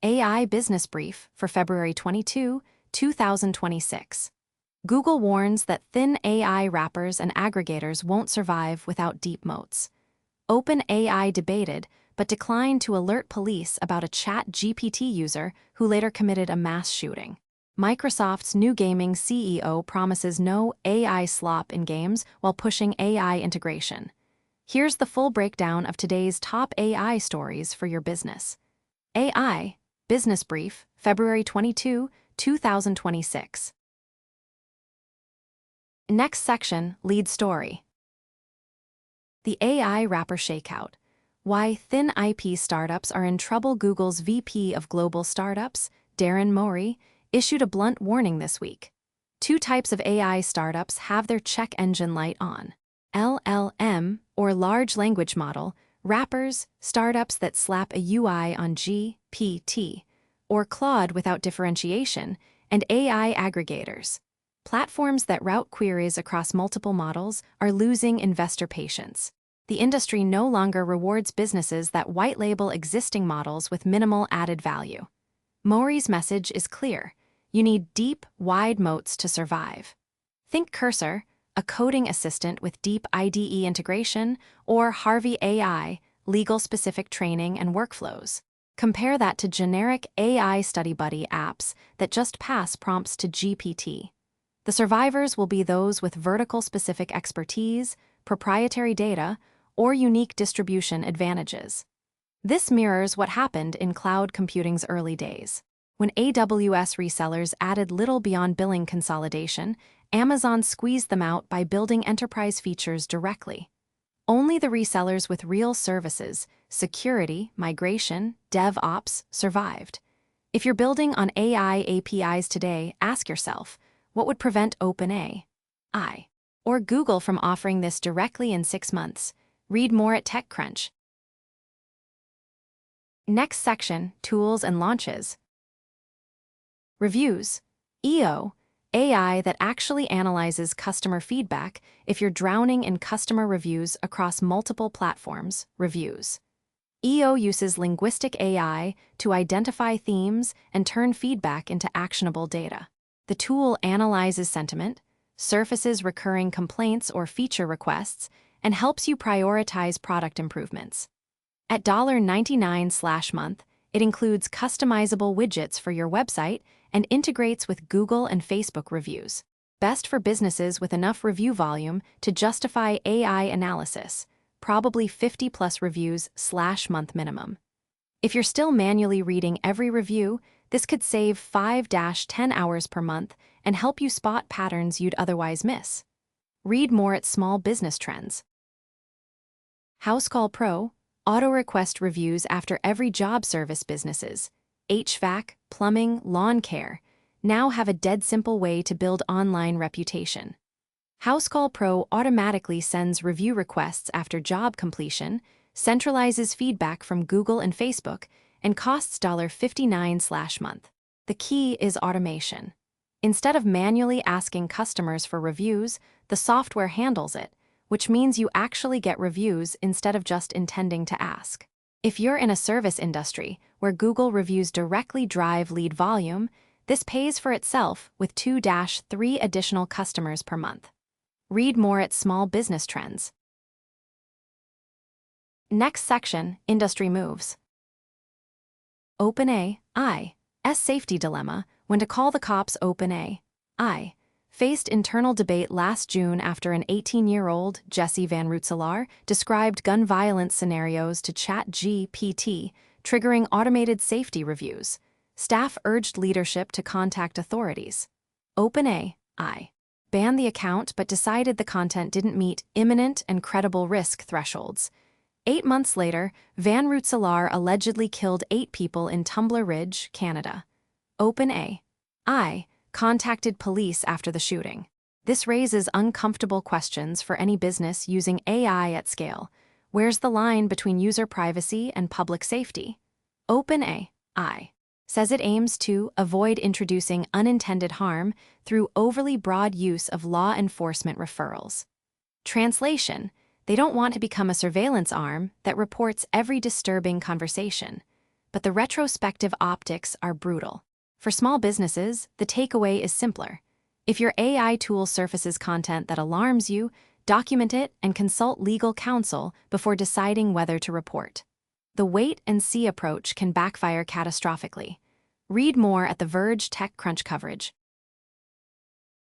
AI Business Brief for February 22, 2026. Google warns that thin AI wrappers and aggregators won't survive without deep moats. OpenAI debated, but declined to alert police about a ChatGPT user who later committed a mass shooting. Microsoft's new gaming CEO promises no AI slop in games while pushing AI integration. Here's the full breakdown of today's top AI stories for your business. AI Business Brief, February 22, 2026. Next section, lead story. The AI wrapper shakeout. Why thin IP startups are in trouble. Google's VP of Global Startups, Darren Mowry, issued a blunt warning this week. Two types of AI startups have their check engine light on. LLM, or large language model, wrappers, startups that slap a UI on GPT, or Claude without differentiation, and AI aggregators. Platforms that route queries across multiple models are losing investor patience. The industry no longer rewards businesses that white-label existing models with minimal added value. Mowry's message is clear. You need deep, wide moats to survive. Think Cursor, a coding assistant with deep IDE integration, or Harvey AI, legal-specific training and workflows. Compare that to generic AI study buddy apps that just pass prompts to GPT. The survivors will be those with vertical-specific expertise, proprietary data, or unique distribution advantages. This mirrors what happened in cloud computing's early days. When AWS resellers added little beyond billing consolidation, Amazon squeezed them out by building enterprise features directly. Only the resellers with real services, security, migration, DevOps, survived. If you're building on AI APIs today, ask yourself, what would prevent OpenAI or Google from offering this directly in 6 months? Read more at TechCrunch. Next section, tools and launches. Reviews. EO, AI that actually analyzes customer feedback. If you're drowning in customer reviews across multiple platforms, reviews. EO uses linguistic AI to identify themes and turn feedback into actionable data. The tool analyzes sentiment, surfaces recurring complaints or feature requests, and helps you prioritize product improvements. At $99/month, it includes customizable widgets for your website and integrates with Google and Facebook reviews. Best for businesses with enough review volume to justify AI analysis, probably 50+ reviews/month minimum. If you're still manually reading every review, this could save 5-10 hours per month and help you spot patterns you'd otherwise miss. Read more at Small Business Trends. Housecall Pro, auto-request reviews after every job. Service businesses, HVAC, plumbing, lawn care, now have a dead simple way to build online reputation. Housecall Pro automatically sends review requests after job completion, centralizes feedback from Google and Facebook, and costs $59/month. The key is automation. Instead of manually asking customers for reviews, the software handles it, which means you actually get reviews instead of just intending to ask. If you're in a service industry where Google reviews directly drive lead volume, this pays for itself with 2-3 additional customers per month. Read more at Small Business Trends. Next section, industry moves. OpenAI's safety dilemma, when to call the cops. OpenAI faced internal debate last June after an 18-year-old, Jesse Van Rootselaar, described gun violence scenarios to ChatGPT, triggering automated safety reviews. Staff urged leadership to contact authorities. OpenAI banned the account but decided the content didn't meet imminent and credible risk thresholds. 8 months later, Van Rootselaar allegedly killed 8 people in Tumbler Ridge, Canada. OpenAI contacted police after the shooting. This raises uncomfortable questions for any business using AI at scale. Where's the line between user privacy and public safety? OpenAI says it aims to avoid introducing unintended harm through overly broad use of law enforcement referrals. Translation: they don't want to become a surveillance arm that reports every disturbing conversation. but the retrospective optics are brutal. For small businesses, the takeaway is simpler. If your AI tool surfaces content that alarms you, document it and consult legal counsel before deciding whether to report. The wait-and-see approach can backfire catastrophically. Read more at The Verge TechCrunch coverage.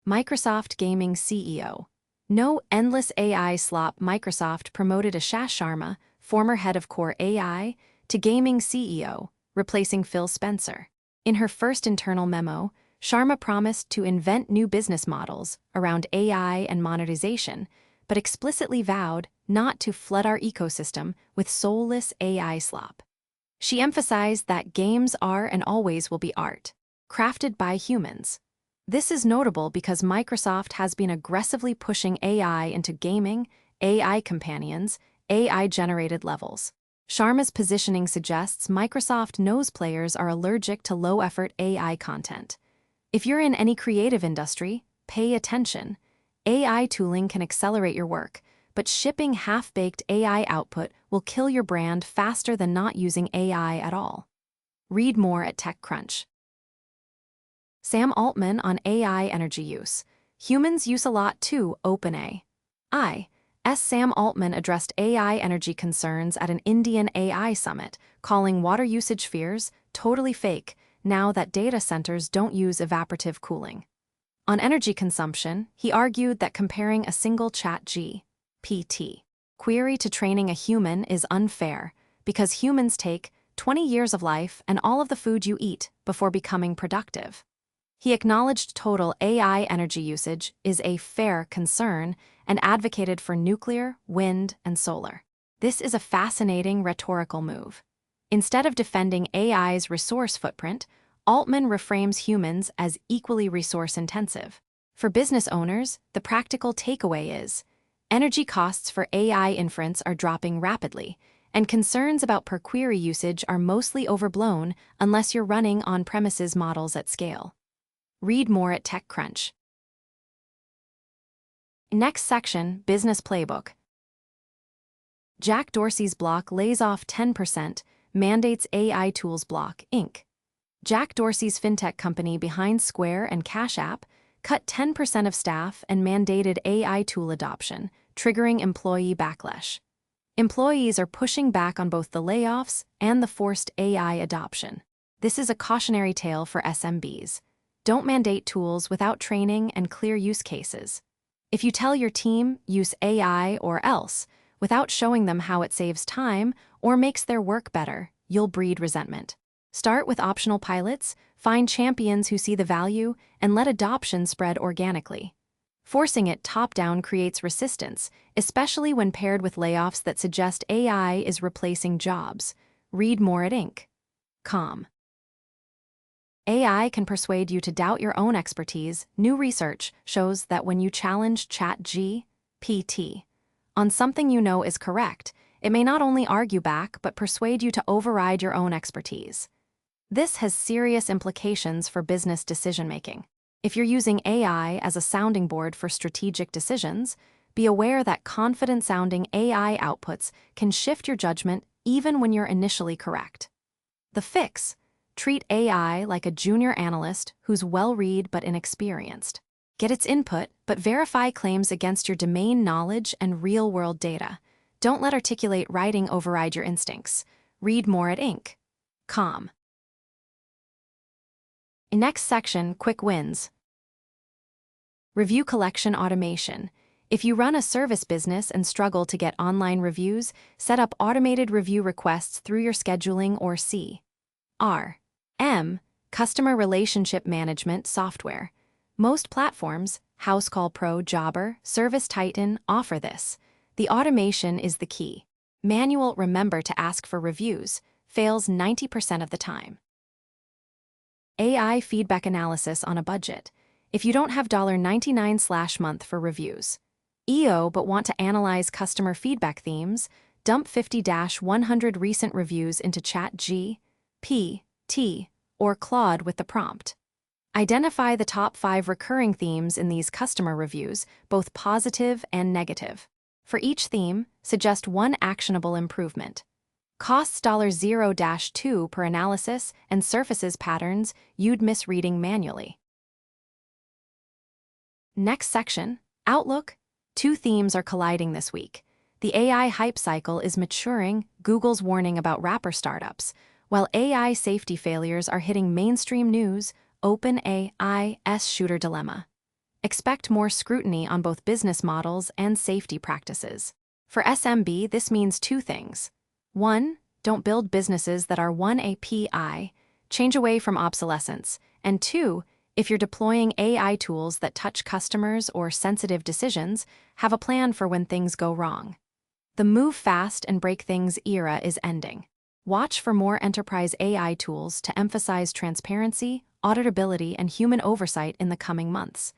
Microsoft Gaming CEO. No endless AI slop. Microsoft promoted Ashish Sharma, former head of Core AI, to Gaming CEO, replacing Phil Spencer. In her first internal memo, Sharma promised to invent new business models around AI and monetization, but explicitly vowed not to flood our ecosystem with soulless AI slop. She emphasized that games are and always will be art, crafted by humans. This is notable because Microsoft has been aggressively pushing AI into gaming, AI companions, AI-generated levels. Sharma's positioning suggests Microsoft knows players are allergic to low-effort AI content. If you're in any creative industry, pay attention. AI tooling can accelerate your work, but shipping half-baked AI output will kill your brand faster than not using AI at all. Read more at TechCrunch. Sam Altman on AI energy use. Humans use a lot too, OpenAI. Sam Altman addressed AI energy concerns at an Indian AI summit, calling water usage fears totally fake now that data centers don't use evaporative cooling. On energy consumption, he argued that comparing a single ChatGPT query to training a human is unfair because humans take 20 years of life and all of the food you eat before becoming productive. He acknowledged total AI energy usage is a fair concern and advocated for nuclear, wind, and solar. This is a fascinating rhetorical move. Instead of defending AI's resource footprint, Altman reframes humans as equally resource-intensive. For business owners, the practical takeaway is, energy costs for AI inference are dropping rapidly, and concerns about per-query usage are mostly overblown unless you're running on-premises models at scale. Read more at TechCrunch. Next section, Business Playbook. Jack Dorsey's block lays off 10%, mandates AI tools block, Inc. Jack Dorsey's fintech company behind Square and Cash App cut 10% of staff and mandated AI tool adoption, triggering employee backlash. Employees are pushing back on both the layoffs and the forced AI adoption. This is a cautionary tale for SMBs. Don't mandate tools without training and clear use cases. If you tell your team, use AI or else, without showing them how it saves time or makes their work better, you'll breed resentment. Start with optional pilots, find champions who see the value, and let adoption spread organically. Forcing it top-down creates resistance, especially when paired with layoffs that suggest AI is replacing jobs. Read more at Inc.com. AI can persuade you to doubt your own expertise. New research shows that when you challenge ChatGPT on something you know is correct, it may not only argue back but persuade you to override your own expertise. This has serious implications for business decision-making. If you're using AI as a sounding board for strategic decisions, be aware that confident-sounding AI outputs can shift your judgment even when you're initially correct. The fix: treat AI like a junior analyst who's well-read but inexperienced. Get its input, but verify claims against your domain knowledge and real-world data. Don't let articulate writing override your instincts. Read more at Inc.com. Next section, Quick Wins. Review collection automation. If you run a service business and struggle to get online reviews, set up automated review requests through your scheduling or CRM, customer relationship management software. Most platforms, Housecall Pro, Jobber, Service Titan, offer this. The automation is the key. Manual remember to ask for reviews fails 90% of the time. AI feedback analysis on a budget. If you don't have $99/month for reviews, but want to analyze customer feedback themes, dump 50-100 recent reviews into ChatGPT or Claude with the prompt. Identify the top 5 recurring themes in these customer reviews, both positive and negative. For each theme, suggest one actionable improvement. Costs $0-2 per analysis and surfaces patterns you'd miss reading manually. Next section, Outlook. Two themes are colliding this week. The AI hype cycle is maturing, Google's warning about wrapper startups, while AI safety failures are hitting mainstream news, OpenAI's shooter dilemma. Expect more scrutiny on both business models and safety practices. For SMB, this means two things. 1. Don't build businesses that are 1 API, change away from obsolescence, and 2. If you're deploying AI tools that touch customers or sensitive decisions, have a plan for when things go wrong. The move fast and break things era is ending. Watch for more enterprise AI tools to emphasize transparency, auditability, and human oversight in the coming months.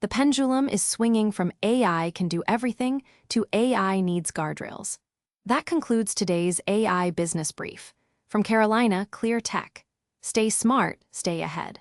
The pendulum is swinging from AI can do everything to AI needs guardrails. That concludes today's AI Business Brief. From Carolina Clear Tech. Stay smart, stay ahead.